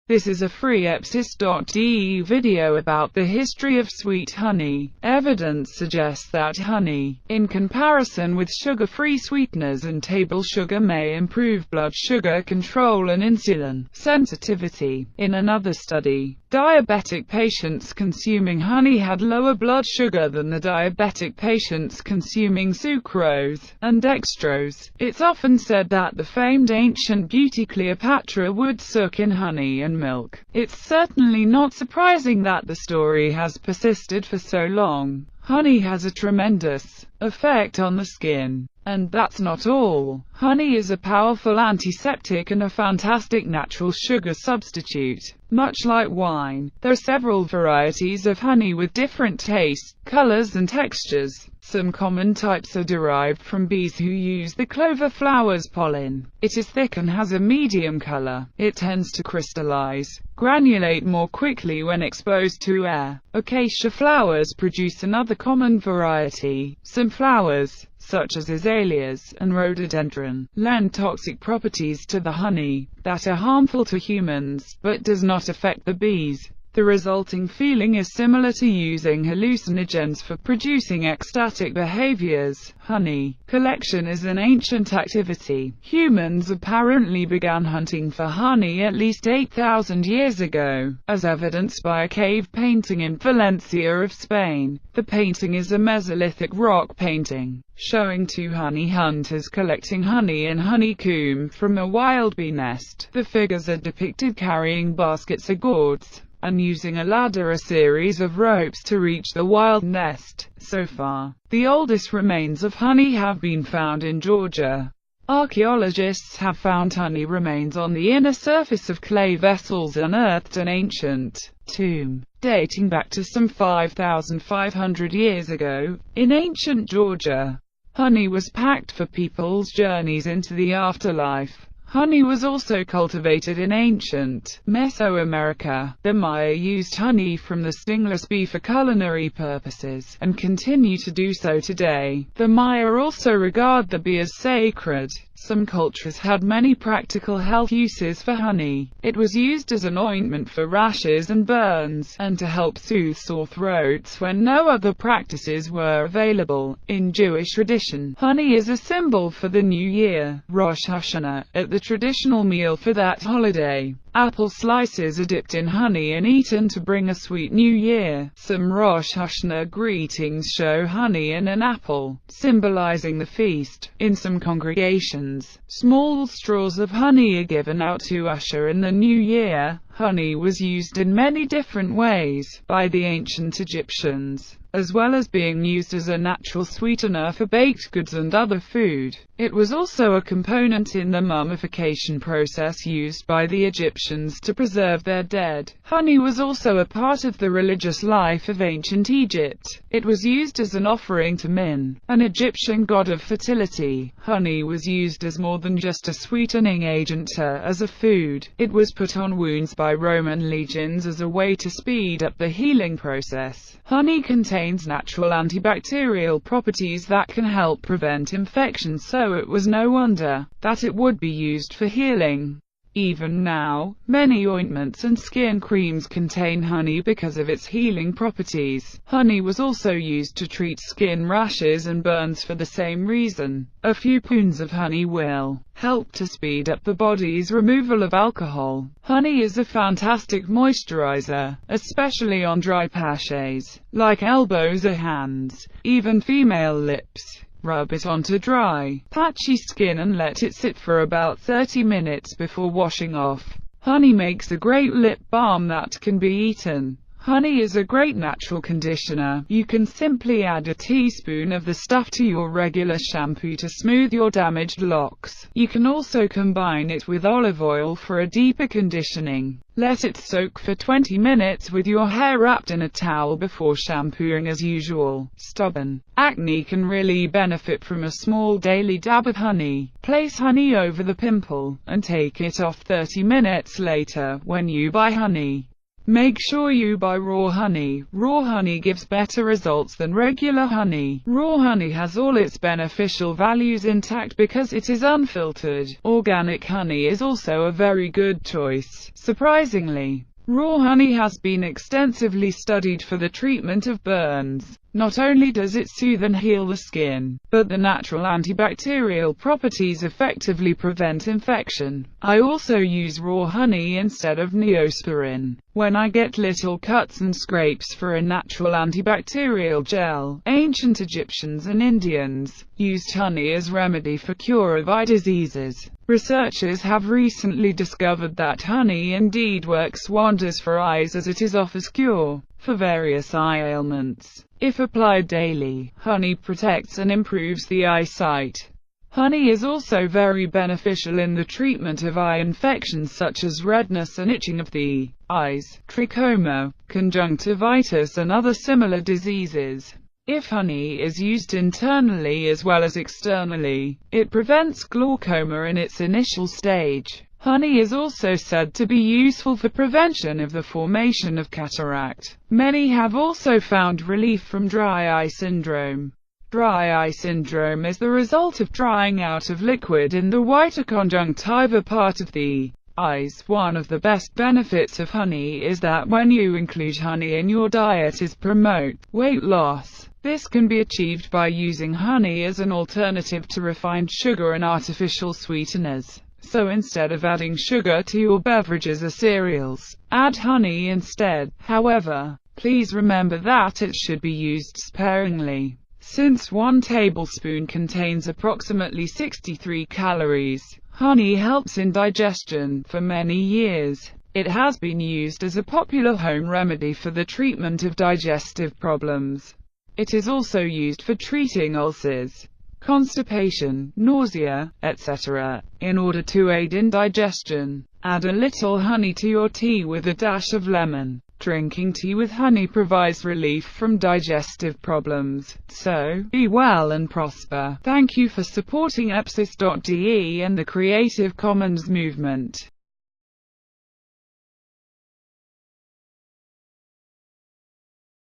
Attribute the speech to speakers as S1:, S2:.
S1: This is a free epsis.de video about the history of sweet honey. Evidence suggests that honey, in comparison with sugar-free sweeteners and table sugar, may improve blood sugar control and insulin sensitivity. In another study, diabetic patients consuming honey had lower blood sugar than the diabetic patients consuming sucrose and dextrose. It's often said that the famed ancient beauty Cleopatra would soak in honey and milk. It's certainly not surprising that the story has persisted for so long. Honey has a tremendous effect on the skin. And that's not all. Honey is a powerful antiseptic and a fantastic natural sugar substitute. Much like wine, there are several varieties of honey with different tastes, colors and textures. Some common types are derived from bees who use the clover flower's pollen. It is thick and has a medium color. It tends to crystallize, granulate more quickly when exposed to air. Acacia flowers produce another common variety. Some flowers, such as azaleas and rhododendron, lend toxic properties to the honey that are harmful to humans, but does not affect the bees. The resulting feeling is similar to using hallucinogens for producing ecstatic behaviors. Honey collection is an ancient activity. Humans apparently began hunting for honey at least 8,000 years ago, as evidenced by a cave painting in Valencia of Spain. The painting is a Mesolithic rock painting, showing two honey hunters collecting honey and honeycomb from a wild bee nest. The figures are depicted carrying baskets or gourds, and using a ladder, a series of ropes, to reach the wild nest. So far, the oldest remains of honey have been found in Georgia. Archaeologists have found honey remains on the inner surface of clay vessels unearthed an ancient tomb, dating back to some 5,500 years ago, in ancient Georgia. Honey was packed for people's journeys into the afterlife. Honey was also cultivated in ancient Mesoamerica. The Maya used honey from the stingless bee for culinary purposes, and continue to do so today. The Maya also regard the bee as sacred. Some cultures had many practical health uses for honey. It was used as an ointment for rashes and burns, and to help soothe sore throats when no other practices were available. In Jewish tradition, honey is a symbol for the new year, Rosh Hashanah. At the traditional meal for that holiday, apple slices are dipped in honey and eaten to bring a sweet new year. Some Rosh Hashanah greetings show honey and an apple, symbolizing the feast. In some congregations, small straws of honey are given out to usher in the new year. Honey was used in many different ways by the ancient Egyptians, as well as being used as a natural sweetener for baked goods and other food. It was also a component in the mummification process used by the Egyptians to preserve their dead. Honey was also a part of the religious life of ancient Egypt. It was used as an offering to Min, an Egyptian god of fertility. Honey was used as more than just a sweetening agent, as a food. It was put on wounds by Roman legions as a way to speed up the healing process. Honey contains natural antibacterial properties that can help prevent infections, so it was no wonder that it would be used for healing. Even now, many ointments and skin creams contain honey because of its healing properties. Honey was also used to treat skin rashes and burns for the same reason. A few spoons of honey will help to speed up the body's removal of alcohol. Honey is a fantastic moisturizer, especially on dry patches, like elbows or hands, even female lips. Rub it onto dry, patchy skin and let it sit for about 30 minutes before washing off. Honey makes a great lip balm that can be eaten. Honey is a great natural conditioner. You can simply add a teaspoon of the stuff to your regular shampoo to smooth your damaged locks. You can also combine it with olive oil for a deeper conditioning. Let it soak for 20 minutes with your hair wrapped in a towel before shampooing as usual. Stubborn acne can really benefit from a small daily dab of honey. Place honey over the pimple, and take it off 30 minutes later when you buy honey. Make sure you buy raw honey. Raw honey gives better results than regular honey. Raw honey has all its beneficial values intact because it is unfiltered. Organic honey is also a very good choice. Surprisingly, raw honey has been extensively studied for the treatment of burns. Not only does it soothe and heal the skin, but the natural antibacterial properties effectively prevent infection. I also use raw honey instead of Neosporin when I get little cuts and scrapes for a natural antibacterial gel. Ancient Egyptians and Indians used honey as remedy for cure of eye diseases. Researchers have recently discovered that honey indeed works wonders for eyes, as it offers cure for various eye ailments. If applied daily, honey protects and improves the eyesight. Honey is also very beneficial in the treatment of eye infections such as redness and itching of the eyes, trachoma, conjunctivitis and other similar diseases. If honey is used internally as well as externally, it prevents glaucoma in its initial stage. Honey is also said to be useful for prevention of the formation of cataract. Many have also found relief from dry eye syndrome. Dry eye syndrome is the result of drying out of liquid in the whiter conjunctiva part of the eyes. One of the best benefits of honey is that when you include honey in your diet is promote weight loss. This can be achieved by using honey as an alternative to refined sugar and artificial sweeteners. So instead of adding sugar to your beverages or cereals, add honey instead. However, please remember that it should be used sparingly. Since 1 tablespoon contains approximately 63 calories, honey helps in digestion. For many years, it has been used as a popular home remedy for the treatment of digestive problems. It is also used for treating ulcers, constipation, nausea, etc. In order to aid in digestion, add a little honey to your tea with a dash of lemon. Drinking tea with honey provides relief from digestive problems. So, be well and prosper. Thank you for supporting epsis.de and the Creative Commons movement.